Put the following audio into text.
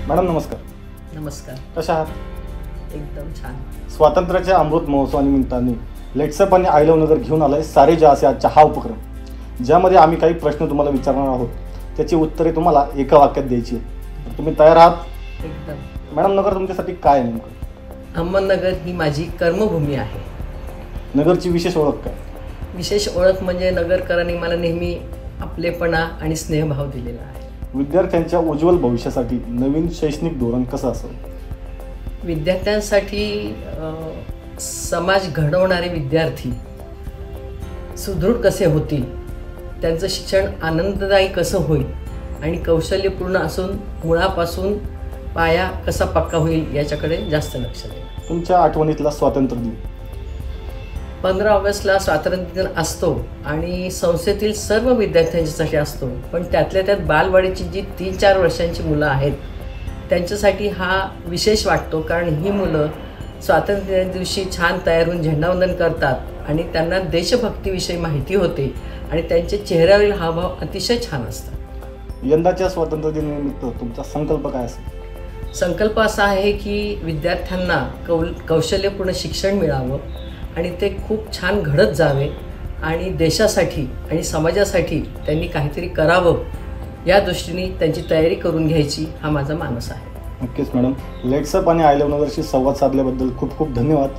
Madam नमस्कार. नमस्कार. कशा आहात? एकदम छान. स्वातंत्र्याच्या अमृत महोत्सवानिमित्ताने लेट्सअप आणि आय लव्ह नगर घेऊन आलाय सारे जहां से हा उपक्रम, ज्यामध्ये आम्ही काही प्रश्न तुम्हाला विचारणार आहोत. त्याची उत्तरे तुम्हाला एका वाक्यात द्यायची आहे. तुम्ही तयार आहात? एकदम. मॅडम, नगर तुमच्यासाठी काय आहे नेमकं? अहमदनगर ही माझी कर्मभूमी आहे. नगरची विशेष ओळख काय? विशेष ओळख म्हणजे नगरकरांनी मला नेहमी आपलेपणा आणि स्नेहभाव दिलेला आहे. विद्यार्थ्यांच्या उज्ज्वल भविष्यासाठी नवीन शैक्षणिक धोरण कसं असेल? विद्यार्थ्यांसाठी समाज घडवणारे विद्यार्थी सुदृढ कसे होतील, त्यांचं शिक्षण आनंददायी कसं होईल आणि कौशल्यपूर्ण असून मुळापासून पाया कसा पक्का होईल याच्याकडे जास्त लक्ष द्या. तुमच्या आठवणीतला स्वातंत्र्य दिन? 15 ऑगस्टला स्वातंत्र्य दिन असतो आणि संस्थेतील सर्व विद्यार्थ्यांच्यासाठी असतो, पण त्यातल्या त्यात बालवाडीची जी 3-4 वर्षांची मुलं आहेत त्यांच्यासाठी हा विशेष वाटतो. कारण ही मुलं स्वातंत्र्य दिवशी छान तयार होऊन झेंडावंदन करतात आणि त्यांना देशभक्तीविषयी माहिती होते आणि त्यांच्या चेहऱ्यावरील हावभाव अतिशय छान असतात. यंदाच्या स्वातंत्र्य दिनानिमित्त तुमचा संकल्प काय असेल? संकल्प असा आहे की विद्यार्थ्यांना कौशल्यपूर्ण शिक्षण मिळावं आणि ते खूप छान घडत जावे आणि देशासाठी आणि समाजासाठी त्यांनी काहीतरी करावं या दृष्टीने त्यांची तयारी करून घ्यायची हा माझा मानस आहे. नक्कीच मॅडम. लेट्सअप आणि आय लव्ह नगरशी संवाद साधल्याबद्दल खूप खूप धन्यवाद.